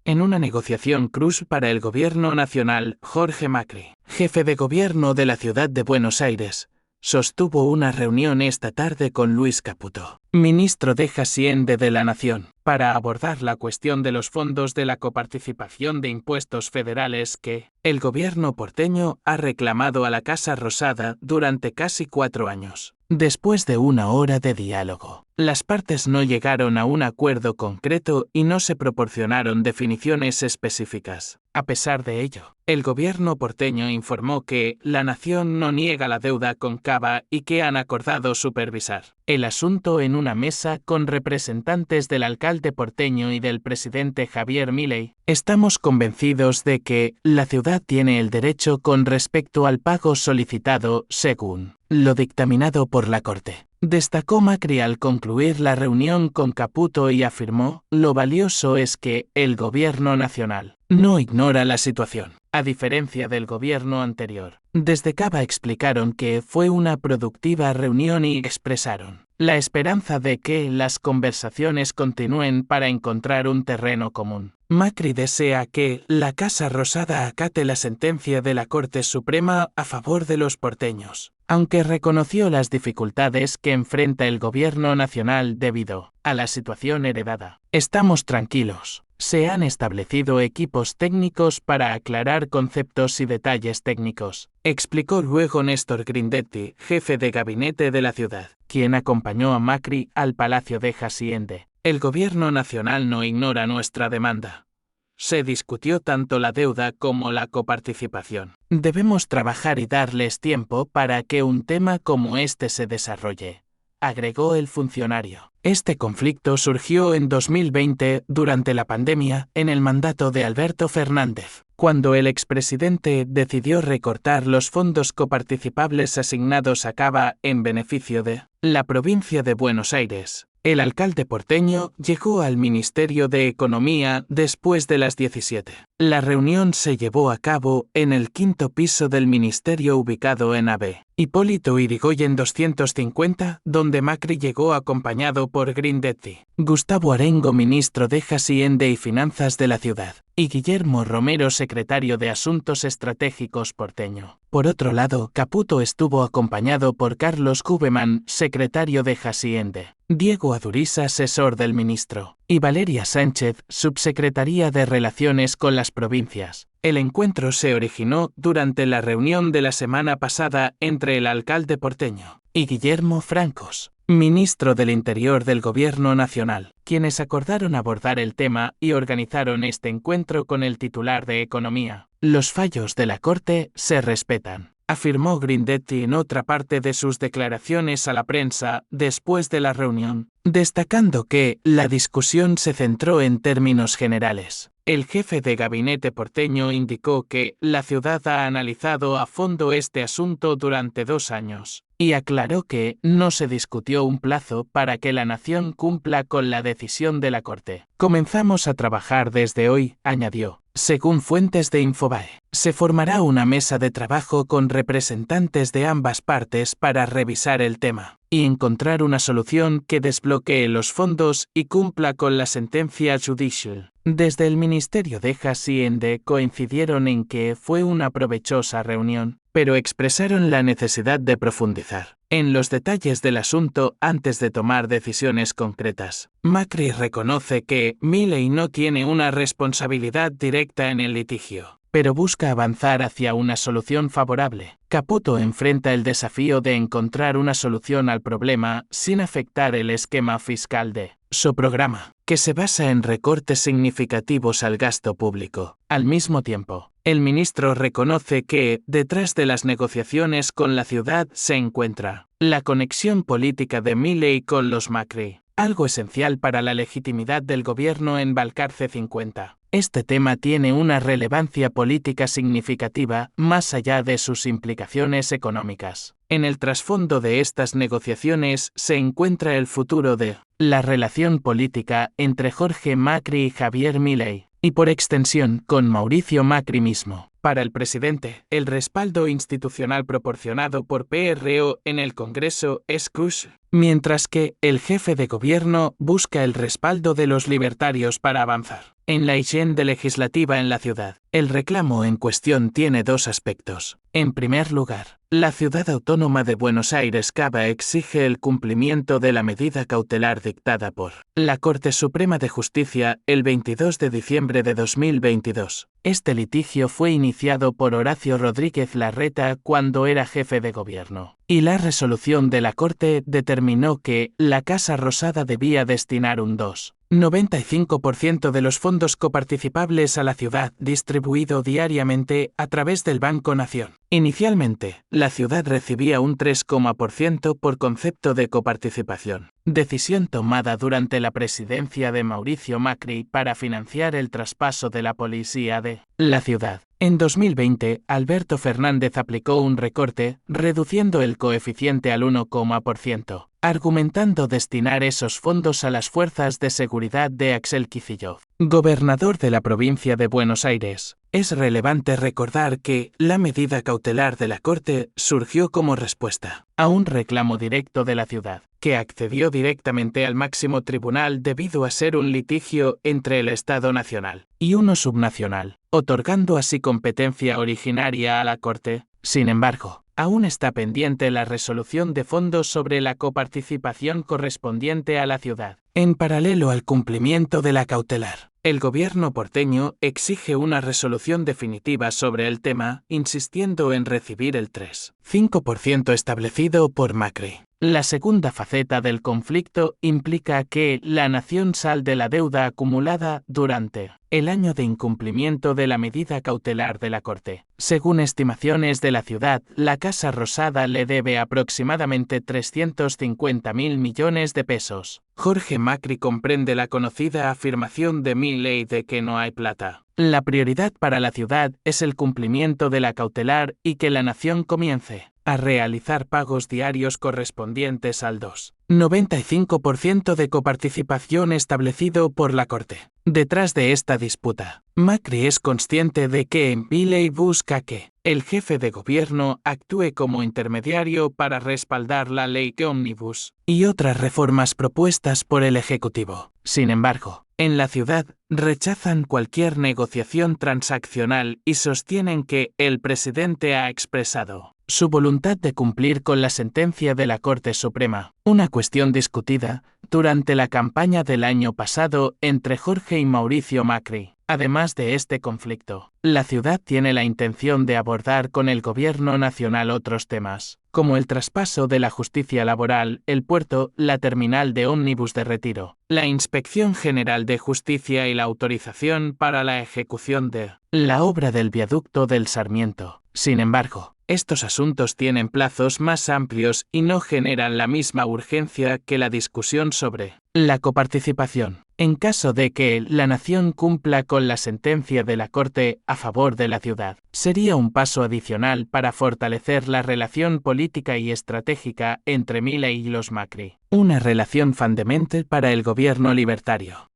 En una negociación crucial para el gobierno nacional, Jorge Macri, jefe de gobierno de la ciudad de Buenos Aires, sostuvo una reunión esta tarde con Luis Caputo, ministro de Hacienda de la Nación, para abordar la cuestión de los fondos de la coparticipación de impuestos federales que el gobierno porteño ha reclamado a la Casa Rosada durante casi 4 años. Después de una hora de diálogo, las partes no llegaron a un acuerdo concreto y no se proporcionaron definiciones específicas. A pesar de ello, el gobierno porteño informó que la nación no niega la deuda con Cava y que han acordado supervisar el asunto en una mesa con representantes del alcalde porteño y del presidente Javier Milei. Estamos convencidos de que la ciudad tiene el derecho con respecto al pago solicitado según lo dictaminado por la Corte. Destacó Macri al concluir la reunión con Caputo y afirmó: lo valioso es que el gobierno nacional no ignora la situación, a diferencia del gobierno anterior. Desde Cava explicaron que fue una productiva reunión y expresaron la esperanza de que las conversaciones continúen para encontrar un terreno común. Macri desea que la Casa Rosada acate la sentencia de la Corte Suprema a favor de los porteños, aunque reconoció las dificultades que enfrenta el gobierno nacional debido a la situación heredada. Estamos tranquilos. Se han establecido equipos técnicos para aclarar conceptos y detalles técnicos, explicó luego Néstor Grindetti, jefe de gabinete de la ciudad, quien acompañó a Macri al Palacio de Hacienda. El gobierno nacional no ignora nuestra demanda. Se discutió tanto la deuda como la coparticipación. Debemos trabajar y darles tiempo para que un tema como este se desarrolle, agregó el funcionario. Este conflicto surgió en 2020 durante la pandemia en el mandato de Alberto Fernández, cuando el expresidente decidió recortar los fondos coparticipables asignados a Cava en beneficio de la provincia de Buenos Aires. El alcalde porteño llegó al Ministerio de Economía después de las 17. La reunión se llevó a cabo en el 5º piso del ministerio ubicado en Av. Hipólito Yrigoyen 250, donde Macri llegó acompañado por Grindetti, Gustavo Arengo, ministro de Hacienda y Finanzas de la ciudad, y Guillermo Romero, secretario de Asuntos Estratégicos porteño. Por otro lado, Caputo estuvo acompañado por Carlos Kubeman, secretario de Hacienda, Diego Aduriza, asesor del ministro, y Valeria Sánchez, subsecretaría de Relaciones con las Provincias. El encuentro se originó durante la reunión de la semana pasada entre el alcalde porteño y Guillermo Francos, ministro del Interior del Gobierno Nacional, quienes acordaron abordar el tema y organizaron este encuentro con el titular de Economía. Los fallos de la Corte se respetan, afirmó Grindetti en otra parte de sus declaraciones a la prensa después de la reunión, destacando que la discusión se centró en términos generales. El jefe de gabinete porteño indicó que la ciudad ha analizado a fondo este asunto durante 2 años, y aclaró que no se discutió un plazo para que la nación cumpla con la decisión de la Corte. Comenzamos a trabajar desde hoy, añadió. Según fuentes de Infobae, se formará una mesa de trabajo con representantes de ambas partes para revisar el tema y encontrar una solución que desbloquee los fondos y cumpla con la sentencia judicial. Desde el Ministerio de Hacienda coincidieron en que fue una provechosa reunión, pero expresaron la necesidad de profundizar en los detalles del asunto antes de tomar decisiones concretas. Macri reconoce que Milei no tiene una responsabilidad directa en el litigio, pero busca avanzar hacia una solución favorable. Caputo enfrenta el desafío de encontrar una solución al problema sin afectar el esquema fiscal de su programa, que se basa en recortes significativos al gasto público. Al mismo tiempo, el ministro reconoce que, detrás de las negociaciones con la ciudad se encuentra la conexión política de Milei con los Macri, algo esencial para la legitimidad del gobierno en Balcarce 50. Este tema tiene una relevancia política significativa más allá de sus implicaciones económicas. En el trasfondo de estas negociaciones se encuentra el futuro de la relación política entre Jorge Macri y Javier Milei, y por extensión con Mauricio Macri mismo. Para el presidente, el respaldo institucional proporcionado por PRO en el Congreso es crucial, mientras que el jefe de gobierno busca el respaldo de los libertarios para avanzar. en la higiene legislativa en la ciudad. El reclamo en cuestión tiene dos aspectos. En primer lugar, la Ciudad Autónoma de Buenos Aires CABA exige el cumplimiento de la medida cautelar dictada por la Corte Suprema de Justicia el 22 de diciembre de 2022. Este litigio fue iniciado por Horacio Rodríguez Larreta cuando era jefe de gobierno, y la resolución de la Corte determinó que la Casa Rosada debía destinar un 2,95% de los fondos coparticipables a la ciudad distribuido diariamente a través del Banco Nación. Inicialmente, la ciudad recibía un 3% por concepto de coparticipación, decisión tomada durante la presidencia de Mauricio Macri para financiar el traspaso de la policía de la ciudad. En 2020, Alberto Fernández aplicó un recorte, reduciendo el coeficiente al 1%, argumentando destinar esos fondos a las fuerzas de seguridad de Axel Kicillof, gobernador de la provincia de Buenos Aires. Es relevante recordar que la medida cautelar de la Corte surgió como respuesta a un reclamo directo de la ciudad, que accedió directamente al máximo tribunal debido a ser un litigio entre el Estado nacional y uno subnacional, otorgando así competencia originaria a la Corte. Sin embargo, aún está pendiente la resolución de fondos sobre la coparticipación correspondiente a la ciudad. En paralelo al cumplimiento de la cautelar, el gobierno porteño exige una resolución definitiva sobre el tema, insistiendo en recibir el 3,5% establecido por Macri. La segunda faceta del conflicto implica que la nación sal de la deuda acumulada durante el año de incumplimiento de la medida cautelar de la Corte. Según estimaciones de la ciudad, la Casa Rosada le debe aproximadamente 350.000 millones de pesos. Jorge Macri comprende la conocida afirmación de Milei de que no hay plata. La prioridad para la ciudad es el cumplimiento de la cautelar y que la nación comience a realizar pagos diarios correspondientes al 2,95% de coparticipación establecido por la Corte. Detrás de esta disputa, Macri es consciente de que Milei busca que el jefe de gobierno actúe como intermediario para respaldar la ley Ómnibus y otras reformas propuestas por el Ejecutivo. Sin embargo, en la ciudad rechazan cualquier negociación transaccional y sostienen que el presidente ha expresado su voluntad de cumplir con la sentencia de la Corte Suprema, una cuestión discutida durante la campaña del año pasado entre Jorge y Mauricio Macri. Además de este conflicto, la ciudad tiene la intención de abordar con el gobierno nacional otros temas, como el traspaso de la justicia laboral, el puerto, la terminal de ómnibus de Retiro, la Inspección General de Justicia y la autorización para la ejecución de la obra del viaducto del Sarmiento. Sin embargo, estos asuntos tienen plazos más amplios y no generan la misma urgencia que la discusión sobre la coparticipación. En caso de que la nación cumpla con la sentencia de la Corte a favor de la ciudad, sería un paso adicional para fortalecer la relación política y estratégica entre Milei y los Macri, una relación fundamental para el gobierno libertario.